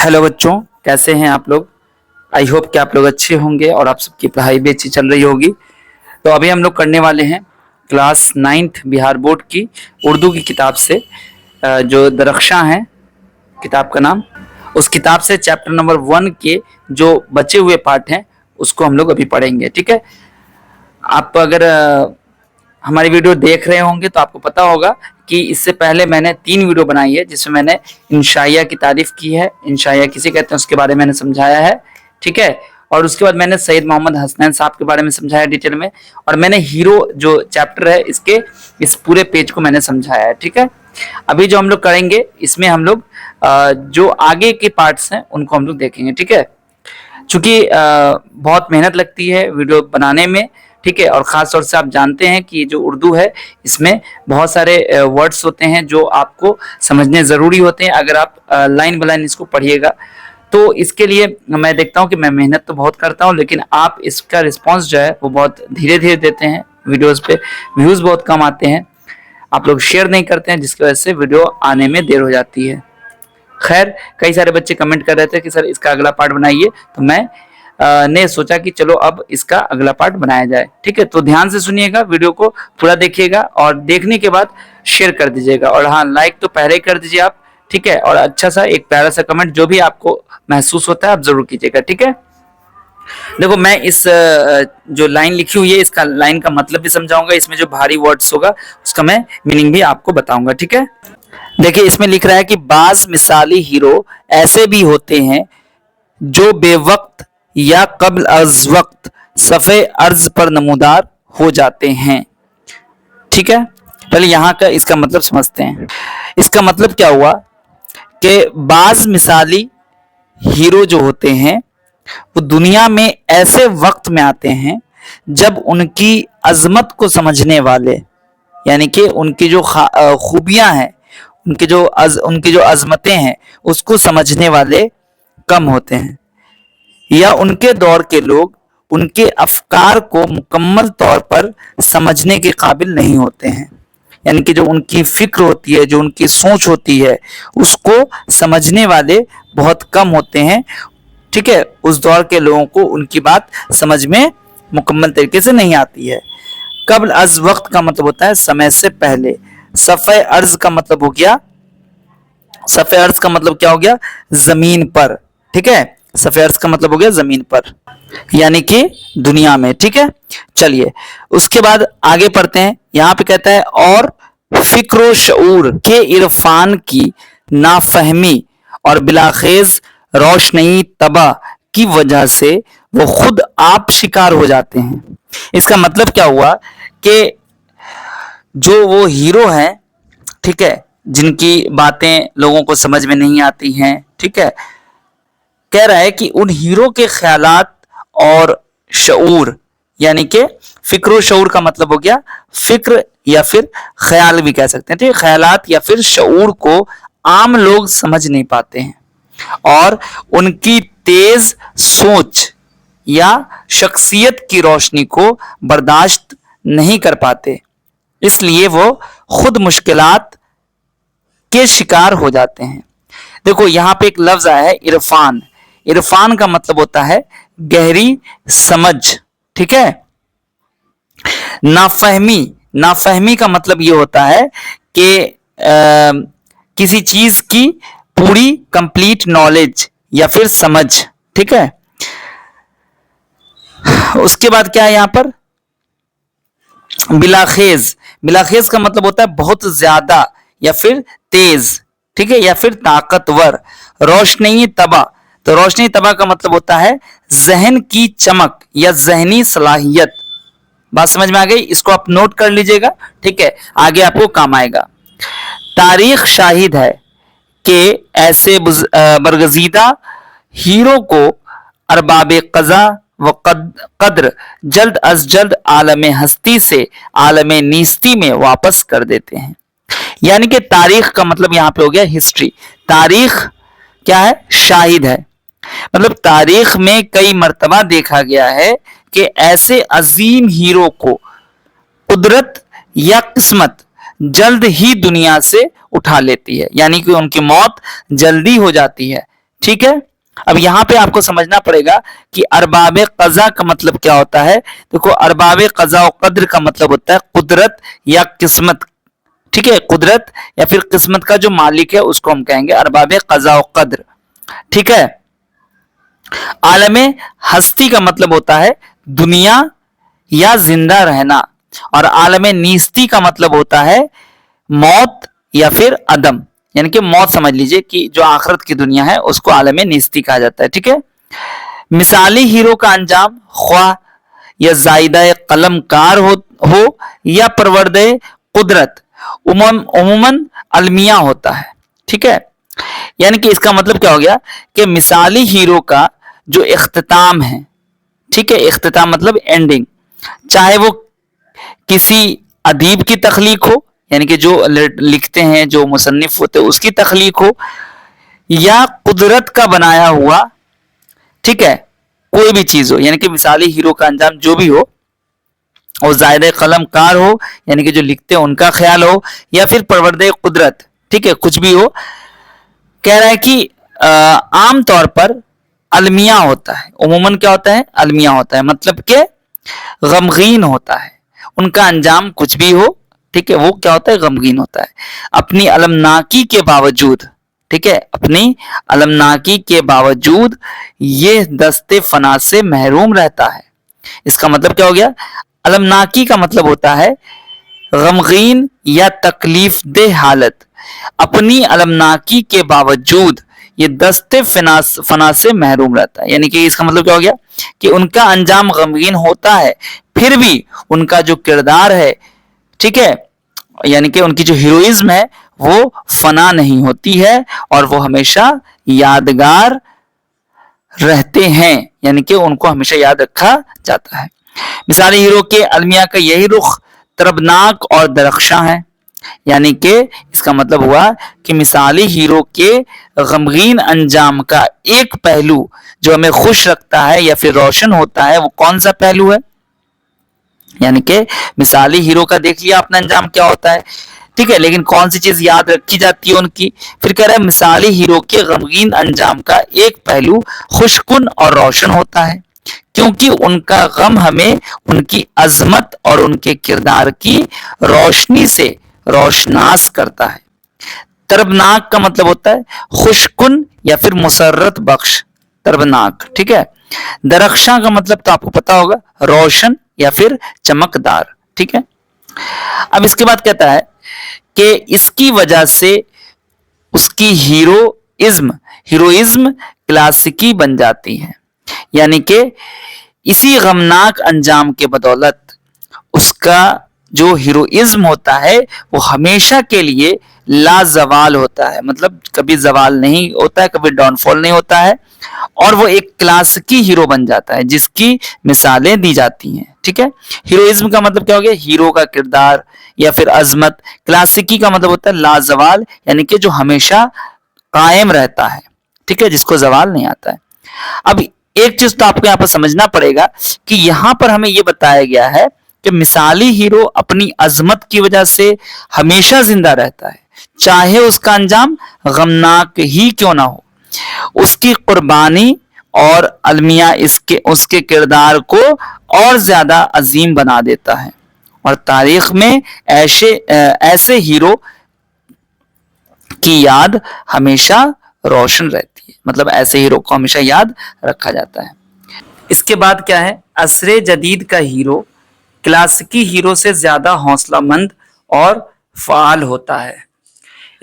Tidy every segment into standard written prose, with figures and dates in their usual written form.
Hello बच्चों, कैसे हैं आप लोग। आई होप कि आप लोग अच्छे होंगे और आप सबकी पढ़ाई भी अच्छी चल रही होगी। तो अभी हम लोग करने वाले हैं क्लास 9th बिहार बोर्ड की उर्दू की किताब से जो दरख्शां है किताब का नाम, उस किताब से चैप्टर नंबर 1 के जो बचे हुए पार्ट हैं उसको हम लोग अभी पढ़ेंगे। ठीक है, आप अगर हमारी वीडियो देख रहे होंगे तो आपको पता होगा कि इससे पहले मैंने 3 वीडियो बनाई है जिसमें मैंने इंशाइया की तारीफ की है, इंशाइया किसे कहते हैं उसके बारे में मैंने समझाया है। ठीक है, और उसके बाद मैंने सैयद मोहम्मद हसनैन साहब के बारे में समझाया डिटेल में, और मैंने हीरो जो चैप्टर है इसके इस पूरे पेज को मैंने समझाया है। ठीक है, अभी जो हम लोग करेंगे इसमें हम लोग जो आगे के पार्ट्स हैं उनको हम लोग देखेंगे। ठीक है, चूंकि बहुत मेहनत लगती है वीडियो बनाने में। ठीक है, और ख़ास तौर से आप जानते हैं कि जो उर्दू है इसमें बहुत सारे वर्ड्स होते हैं जो आपको समझने ज़रूरी होते हैं अगर आप लाइन बाय लाइन इसको पढ़िएगा। तो इसके लिए मैं देखता हूं कि मैं मेहनत तो बहुत करता हूं, लेकिन आप इसका रिस्पांस जो है वो बहुत धीरे धीरे देते हैं। वीडियोस पे व्यूज़ बहुत कम आते हैं, आप लोग शेयर नहीं करते हैं, जिसकी वजह से वीडियो आने में देर हो जाती है। खैर, कई सारे बच्चे कमेंट कर रहे थे कि सर इसका अगला पार्ट बनाइए, तो मैं ने सोचा कि चलो अब इसका अगला पार्ट बनाया जाए। ठीक है, तो ध्यान से सुनिएगा, वीडियो को पूरा देखिएगा और देखने के बाद शेयर कर दीजिएगा, और हाँ लाइक तो पहले ही कर दीजिए आप। ठीक है, और अच्छा सा एक प्यारा सा कमेंट जो भी आपको महसूस होता है आप जरूर कीजिएगा। ठीक है, देखो मैं इस जो लाइन लिखी हुई है इसका लाइन का मतलब भी समझाऊंगा, इसमें जो भारी वर्ड्स होगा उसका मैं मीनिंग भी आपको बताऊंगा। ठीक है, देखिए इसमें लिख रहा है कि बाज मिसाली हीरो ऐसे भी होते हैं जो बेवक्त या कब्ल अज वक्त सफ़े अर्ज पर नमूदार हो जाते हैं। ठीक है, पहले यहाँ का इसका मतलब समझते हैं। इसका मतलब क्या हुआ कि बाज मिसाली हीरो जो होते हैं वो दुनिया में ऐसे वक्त में आते हैं जब उनकी अजमत को समझने वाले, यानी कि उनकी जो खूबियां हैं, उनकी जो अजमतें हैं उसको समझने वाले कम होते हैं, या उनके दौर के लोग उनके अफकार को मुकम्मल तौर पर समझने के काबिल नहीं होते हैं। यानी कि जो उनकी फिक्र होती है, जो उनकी सोच होती है, उसको समझने वाले बहुत कम होते हैं। ठीक है, उस दौर के लोगों को उनकी बात समझ में मुकम्मल तरीके से नहीं आती है। कब्ल अज वक्त का मतलब होता है समय से पहले। सफ़े अर्ज का मतलब हो गया, सफ़े अर्ज का मतलब क्या हो गया, जमीन पर। ठीक है, सफ़े अर्ज का मतलब हो गया जमीन पर, यानी कि दुनिया में। ठीक है, चलिए उसके बाद आगे पढ़ते हैं। यहाँ पे कहता है और फिक्र शऊर के इरफान की नाफहमी और बिलाखेज रोशनी तबाह की वजह से वो खुद आप शिकार हो जाते हैं। इसका मतलब क्या हुआ कि जो वो हीरो हैं, ठीक है, जिनकी बातें लोगों को समझ में नहीं आती हैं, ठीक है, कह रहा है कि उन हीरो के ख्यालात और शऊर, यानी कि फिक्र शऊर का मतलब हो गया फिक्र या फिर ख्याल भी कह सकते हैं। ठीक है, ख्यालात या फिर शऊर को आम लोग समझ नहीं पाते हैं और उनकी तेज सोच या शख्सियत की रोशनी को बर्दाश्त नहीं कर पाते, इसलिए वो खुद मुश्किलात के शिकार हो जाते हैं। देखो यहाँ पे एक लफ्ज आया है इरफान। इरफान का मतलब होता है गहरी समझ। ठीक है, नाफहमी, नाफहमी का मतलब ये होता है कि किसी चीज की पूरी कंप्लीट नॉलेज या फिर समझ। ठीक है, उसके बाद क्या है यहाँ पर, बिलाखेज। बिलाखेज का मतलब होता है बहुत ज्यादा या फिर तेज, ठीक है, या फिर ताकतवर। रोशनी तबाह, तो रोशनी तबाह का मतलब होता है जहन की चमक या जहनी सलाहियत। बात समझ में आ गई, इसको आप नोट कर लीजिएगा। ठीक है, आगे आपको काम आएगा। तारीख शाहिद है कि ऐसे बरगजीदा हीरो को अरबाब कज़ा व कद्र जल्द अज जल्द आलम हस्ती से आलम नीस्ती में वापस कर देते हैं। यानी कि तारीख का मतलब यहां पे हो गया हिस्ट्री। तारीख क्या है, शाहिद है, मतलब तारीख में कई मर्तबा देखा गया है कि ऐसे अजीम हीरो को कुदरत या किस्मत जल्द ही दुनिया से उठा लेती है, यानी कि उनकी मौत जल्दी हो जाती है। ठीक है। अब यहाँ पे आपको समझना पड़ेगा कि अरबाब कज़ा का मतलब क्या होता है। देखो, अरबाब कज़ा और कद्र का मतलब होता है कुदरत या किस्मत, ठीक है, कुदरत या फिर किस्मत का जो मालिक है उसको हम कहेंगे अरबाब कज़ा और कद्र, ठीक है। आलमे हस्ती का मतलब होता है दुनिया या जिंदा रहना, और आलमे नीस्ती का मतलब होता है मौत या फिर अदम, यानी कि मौत समझ लीजिए कि जो आखिरत की दुनिया है उसको आलमे नीस्ती कहा जाता है, ठीक है। मिसाली हीरो का अंजाम ख्वाह या जायदा कलमकार हो या परवरद कुदरत उमूमन अलमिया होता है, ठीक है। यानी कि इसका मतलब क्या हो गया कि मिसाली हीरो का जो इख्तिताम है, ठीक है, इख्तिताम मतलब एंडिंग, चाहे वो किसी अदीब की तख्लीक हो, यानी कि जो लिखते हैं, जो मुसन्निफ होते हैं उसकी तख्लीक हो, या कुदरत का बनाया हुआ, ठीक है, कोई भी चीज हो, यानी कि मिसाली हीरो का अंजाम जो भी हो और जायद कलमकार हो, यानी कि जो लिखते हैं उनका ख्याल हो, या फिर परवरदे कुदरत, ठीक है, कुछ भी हो। कह रहा है कि आम तौर पर अलमिया होता है, उमूमन क्या होता है, अलमिया होता है, मतलब के गमगीन होता है, उनका अंजाम कुछ भी हो, ठीक है, वो क्या होता है, गमगीन होता है। अपनी अलमनाकी के बावजूद, ठीक है, अपनी अलमनाकी के बावजूद ये दस्ते फना से महरूम रहता है। इसका मतलब क्या हो गया, अलमनाकी का मतलब होता है गमगीन या तकलीफ दे हालत, अपनी अलमनाकी के बावजूद ये दस्ते फना से महरूम रहता है। यानी कि इसका मतलब क्या हो गया कि उनका अंजाम गमगीन होता है, फिर भी उनका जो किरदार है, ठीक है, यानी कि उनकी जो हीरोइज्म है वो फना नहीं होती है और वो हमेशा यादगार रहते हैं, यानी कि उनको हमेशा याद रखा जाता है। मिसाली हीरो के अलमिया का यही रुख तरबनाक और दरख्शां है, यानी कि इसका मतलब हुआ कि मिसाली हीरो के गमगीन अंजाम का एक पहलू जो हमें खुश रखता है या फिर रोशन होता है, वो कौन सा पहलू है। यानी कि मिसाली हीरो का देख लिया अपना अंजाम क्या होता है, ठीक है, लेकिन कौन सी चीज याद रखी जाती है उनकी। फिर कह रहा है मिसाली हीरो के गमगीन अंजाम का एक पहलू खुशकुन और रोशन होता है, क्योंकि उनका गम हमें उनकी अजमत और उनके किरदार की रोशनी से रोशनास करता है। तरबनाक का मतलब होता है खुशकुन या फिर मुसर्रत बख्श, तरबनाक, ठीक है। दरख्शां का मतलब तो आपको पता होगा, रोशन या फिर चमकदार, ठीक है। अब इसके बाद कहता है कि इसकी वजह से उसकी हीरोइज्म क्लासिकी बन जाती है, यानी कि इसी गमनाक अंजाम के बदौलत उसका जो हीरोइज्म होता है वो हमेशा के लिए लाजवाल होता है, मतलब कभी जवाल नहीं होता है, कभी डाउनफॉल नहीं होता है, और वो एक क्लासिकी हीरो बन जाता है जिसकी मिसालें दी जाती हैं, ठीक है। हीरोइज्म का मतलब क्या हो गया, हीरो का किरदार या फिर अजमत। क्लासिकी का मतलब होता है लाजवाल, यानी कि जो हमेशा कायम रहता है, ठीक है, जिसको जवाल नहीं आता है। अब एक चीज तो आपको यहाँ पर समझना पड़ेगा कि यहाँ पर हमें यह बताया गया है कि मिसाली हीरो अपनी अजमत की वजह से हमेशा जिंदा रहता है, चाहे उसका अंजाम गमनाक ही क्यों ना हो। उसकी कुर्बानी और अलमिया उसके किरदार को और ज्यादा अजीम बना देता है, और तारीख में ऐसे हीरो की याद हमेशा रोशन रहती है, मतलब ऐसे हीरो को हमेशा याद रखा जाता है। इसके बाद क्या है, असरे जदीद का हीरो क्लासिकी हीरो से ज्यादा हौसलामंद और फाल होता है।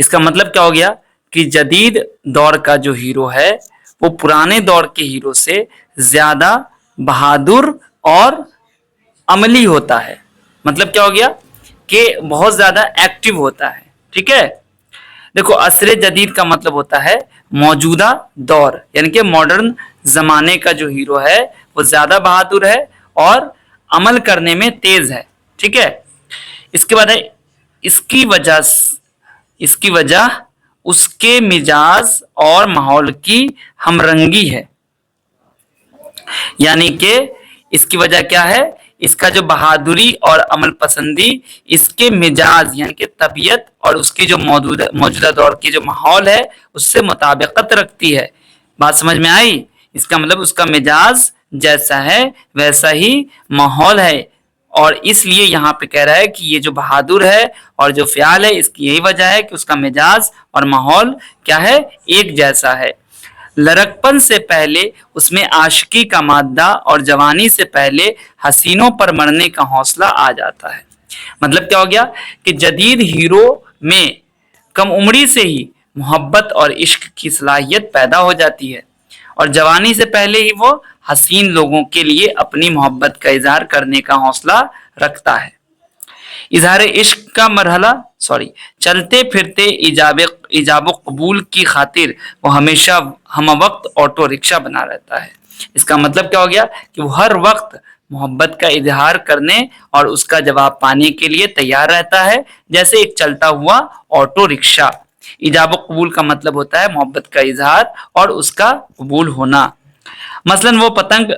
इसका मतलब क्या हो गया कि जदीद दौर का जो हीरो है वो पुराने दौर के हीरो से ज्यादा बहादुर और अमली होता है। मतलब क्या हो गया कि बहुत ज्यादा एक्टिव होता है, ठीक है। देखो, असरे जदीद का मतलब होता है मौजूदा दौर, यानी कि मॉडर्न जमाने का जो हीरो है वो ज्यादा बहादुर है और अमल करने में तेज है, ठीक है। इसके बाद है इसकी वजह उसके मिजाज और माहौल की हमरंगी है, यानी कि इसकी वजह क्या है, इसका जो बहादुरी और अमल पसंदी इसके मिजाज यानी कि तबीयत और उसकी जो मौजूदा दौर की जो माहौल है उससे मुताबिकत रखती है। बात समझ में आई? इसका मतलब उसका मिजाज जैसा है वैसा ही माहौल है, और इसलिए यहाँ पे कह रहा है कि ये जो बहादुर है और जो फ़याल है, इसकी यही वजह है कि उसका मिजाज और माहौल क्या है, एक जैसा है। लड़कपन से पहले उसमें आशिकी का मादा और जवानी से पहले हसीनों पर मरने का हौसला आ जाता है। मतलब क्या हो गया कि जदीद हीरो में कम उम्री से ही मोहब्बत और इश्क की सलाहियत पैदा हो जाती है, और जवानी से पहले ही वो हसीन लोगों के लिए अपनी मोहब्बत का इजहार करने का हौसला रखता है। इजहार इश्क का मरहला चलते फिरते इजाब कबूल की खातिर वो हमेशा हम वक्त ऑटो रिक्शा बना रहता है। इसका मतलब क्या हो गया कि वो हर वक्त मोहब्बत का इजहार करने और उसका जवाब पाने के लिए तैयार रहता है, जैसे एक चलता हुआ ऑटो रिक्शा। इजाब कबूल का मतलब होता है मोहब्बत का इजहार और उसका कबूल होना। मसलन वो पतंग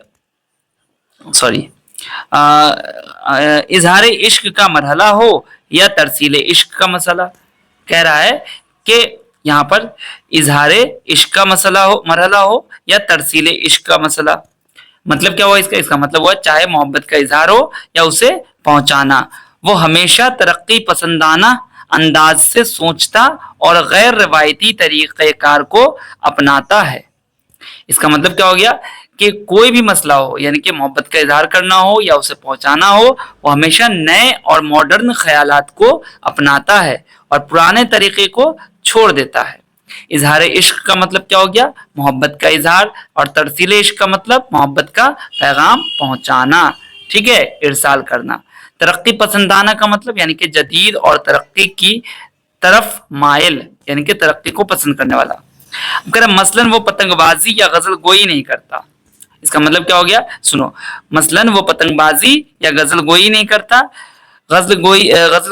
इजहार इश्क का मरहला हो या तरसील इश्क का मसला। कह रहा है कि यहाँ पर इजहार इश्क का मरहला हो या तरसील इश्क का मसला। मतलब क्या हुआ इसका मतलब हुआ चाहे मोहब्बत का इजहार हो या उसे पहुंचाना, वो हमेशा तरक्की पसंदाना अंदाज से सोचता और गैर रवायती तरीक़ेकार को अपनाता है। इसका मतलब क्या हो गया कि कोई भी मसला हो, यानी कि मोहब्बत का इजहार करना हो या उसे पहुंचाना हो, वो हमेशा नए और मॉडर्न ख्यालात को अपनाता है और पुराने तरीके को छोड़ देता है। इजहार इश्क का मतलब क्या हो गया, मोहब्बत का इजहार, और तरसील इश्क का मतलब मोहब्बत का पैगाम पहुंचाना, ठीक है, इरसाल करना। तरक्की पसंदाना का मतलब यानी कि जदीद और तरक्की की तरफ मायल, यानी कि तरक्की को पसंद करने वाला। मसलन वो पतंगबाजी या गजल गोई नहीं करता। इसका मतलब क्या हो गया, सुनो, मसलन वो पतंगबाजी या गजल गोई नहीं करता, गजल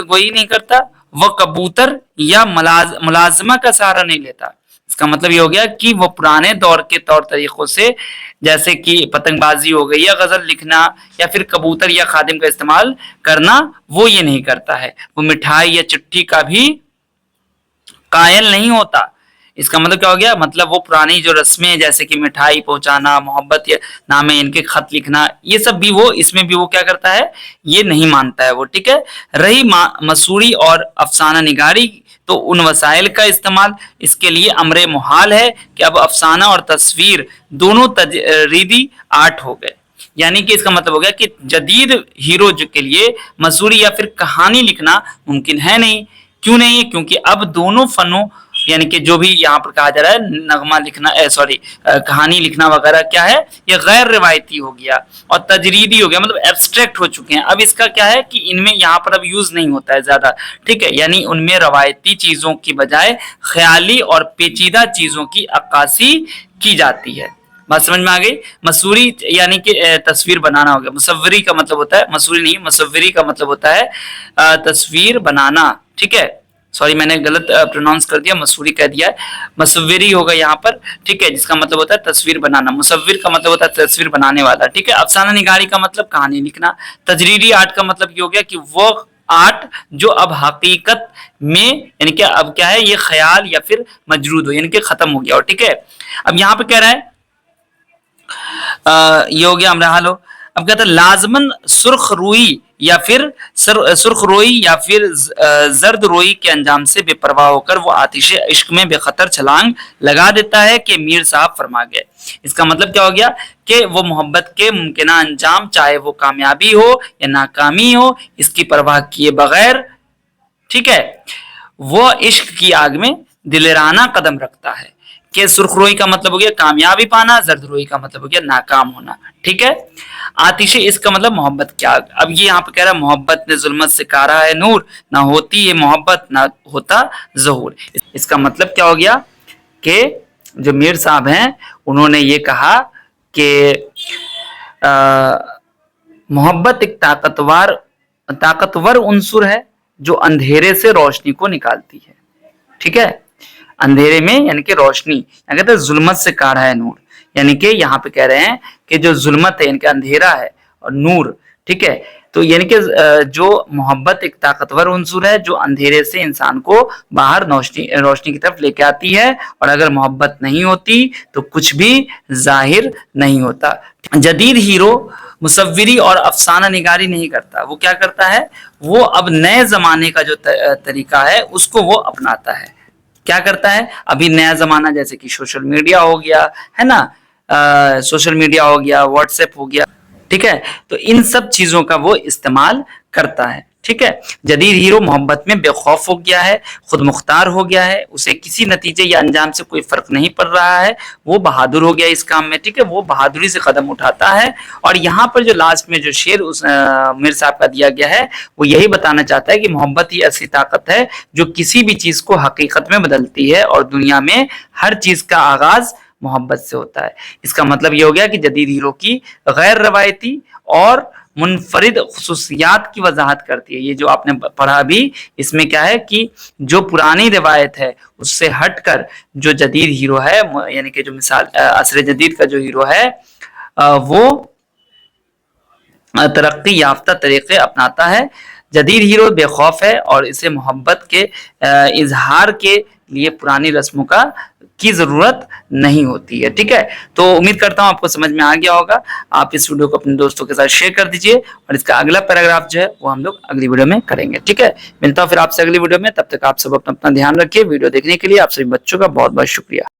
गोई नहीं करता, वह कबूतर या मुलाजमा का सहारा नहीं लेता। इसका मतलब ये हो गया कि वो पुराने दौर के तौर तरीकों से, जैसे कि पतंगबाजी हो गई या गजल लिखना या फिर कबूतर या खादिम का इस्तेमाल करना, वो ये नहीं करता है। वो मिठाई या चिट्ठी का भी कायल नहीं होता। इसका मतलब क्या हो गया, मतलब वो पुरानी जो रस्में जैसे कि मिठाई पहुंचाना, मोहब्बत या नामे इनके खत लिखना, ये सब भी वो इसमें भी वो क्या करता है, ये नहीं मानता है वो, ठीक है। रही मसूरी और अफसाना निगारी, तो उन वसाइल का इस्तेमाल इसके लिए अमरे मुहाल है कि अब अफसाना और तस्वीर दोनों तजरीदी आर्ट हो गए। यानी कि इसका मतलब हो गया कि जदीद हीरो के लिए मसूरी या फिर कहानी लिखना मुमकिन है नहीं। क्यों नहीं है, क्योंकि अब दोनों फनों, यानी कि जो भी यहाँ पर कहा जा रहा है नगमा लिखना, कहानी लिखना वगैरह, क्या है, ये गैर रिवायती हो गया और तजरीदी हो गया, मतलब एब्स्ट्रैक्ट हो चुके हैं। अब इसका क्या है कि इनमें यहाँ पर अब यूज नहीं होता है ज्यादा, ठीक है, यानी उनमें रवायती चीजों की बजाय ख्याली और पेचीदा चीजों की अक्कासी की जाती है। बात समझ में आ गई। मसूरी यानी कि तस्वीर बनाना हो गया। मुसव्वरी का मतलब होता है, मसूरी नहीं, मुसव्वरी का मतलब होता है तस्वीर बनाना, ठीक है। सॉरी, मैंने गलत प्रोनाउंस कर दिया, मसूरी कह दिया है, मुसव्वरी होगा यहाँ पर, ठीक है, जिसका मतलब होता है तस्वीर बनाना। मुसव्विर का मतलब होता है तस्वीर बनाने वाला, ठीक है। अफसाना निगारी का मतलब कहानी लिखना। तजरीदी आर्ट का मतलब ये हो गया कि वो आर्ट जो अब हकीकत में, यानी कि अब क्या है, ये ख्याल या फिर मजरूद हो, यानी कि खत्म हो गया, ठीक है। अब यहाँ पे कह रहा है ये हो गया अमराहाल हो। अब कहता है लाजमन सुर्ख रोई या फिर सुर्ख रोई या फिर जर्द रोई के अंजाम से बेपरवाह होकर वो आतिश इश्क में बेखतर छलांग लगा देता है कि मीर साहब फरमा गए। इसका मतलब क्या हो गया कि वो मोहब्बत के मुमकिना अंजाम, चाहे वो कामयाबी हो या नाकामी हो, इसकी परवाह किए बगैर, ठीक है, वो इश्क की आग में दिलेराना कदम रखता है। कि सुर्खरोई का मतलब हो गया कामयाबी पाना, जर्दरोई का मतलब हो गया नाकाम होना, ठीक है। आतिश इसका मतलब मोहब्बत की आग। अब ये यहाँ पे कह रहा है मोहब्बत ने जुल्मत से कारा है नूर, ना होती है मोहब्बत ना होता ज़हूर। इसका मतलब क्या हो गया कि जो मीर साहब हैं उन्होंने ये कहा कि मोहब्बत एक ताकतवर उन्सुर है जो अंधेरे से रोशनी को निकालती है, ठीक है। अंधेरे में यानी कि रोशनी, कहते हैं जुल्मत से काढ़ा है नूर, यानी कि यहाँ पे कह रहे हैं कि जो जुल्मत है यानी कि अंधेरा है और नूर, ठीक है, تو یعنی کہ جو محبت ایک طاقتور عنصر ہے جو اندھیرے سے انسان کو باہر روشنی کی طرف لے کے آتی ہے، اور اگر محبت نہیں ہوتی تو کچھ بھی ظاہر نہیں ہوتا۔ جدید ہیرو مصوری اور افسانہ نگاری نہیں کرتا، وہ کیا کرتا ہے، وہ اب نئے زمانے کا جو طریقہ ہے اس کو وہ اپناتا ہے۔ کیا کرتا ہے، ابھی نیا زمانہ جیسے کہ سوشل میڈیا ہو گیا ہے نا، سوشل میڈیا ہو گیا، واٹس ایپ ہو گیا، ٹھیک ہے، تو ان سب چیزوں کا وہ استعمال کرتا ہے، ٹھیک ہے۔ جدید ہیرو محبت میں بے خوف ہو گیا ہے، خود مختار ہو گیا ہے، اسے کسی نتیجے یا انجام سے کوئی فرق نہیں پڑ رہا ہے، وہ بہادر ہو گیا اس کام میں، ٹھیک ہے، وہ بہادری سے قدم اٹھاتا ہے۔ اور یہاں پر جو لاسٹ میں جو شعر میر صاحب کا دیا گیا ہے وہ یہی بتانا چاہتا ہے کہ محبت ہی ایسی طاقت ہے جو کسی بھی چیز کو حقیقت میں بدلتی ہے، اور دنیا میں ہر چیز کا آغاز محبت سے ہوتا ہے۔ اس کا مطلب یہ ہو گیا کہ جدید ہیرو کی غیر روایتی اور منفرد خصوصیات کی وضاحت کرتی ہے۔ یہ جو آپ نے پڑھا بھی، اس میں کیا ہے کہ جو پرانی روایت ہے اس سے ہٹ کر جو جدید ہیرو ہے، یعنی کہ جو مثال عصر جدید کا جو ہیرو ہے وہ ترقی یافتہ طریقے اپناتا ہے۔ جدید ہیرو بے خوف ہے اور اسے محبت کے اظہار کے لیے پرانی رسموں کی ضرورت نہیں ہوتی ہے، ٹھیک ہے۔ تو امید کرتا ہوں آپ کو سمجھ میں آ گیا ہوگا۔ آپ اس ویڈیو کو اپنے دوستوں کے ساتھ شیئر کر دیجئے، اور اس کا اگلا پیراگراف جو ہے وہ ہم لوگ اگلی ویڈیو میں کریں گے، ٹھیک ہے۔ ملتا ہوں پھر آپ سے اگلی ویڈیو میں، تب تک آپ سب اپنا دھیان رکھیے۔ ویڈیو دیکھنے کے لیے آپ سبھی بچوں کا بہت بہت شکریہ۔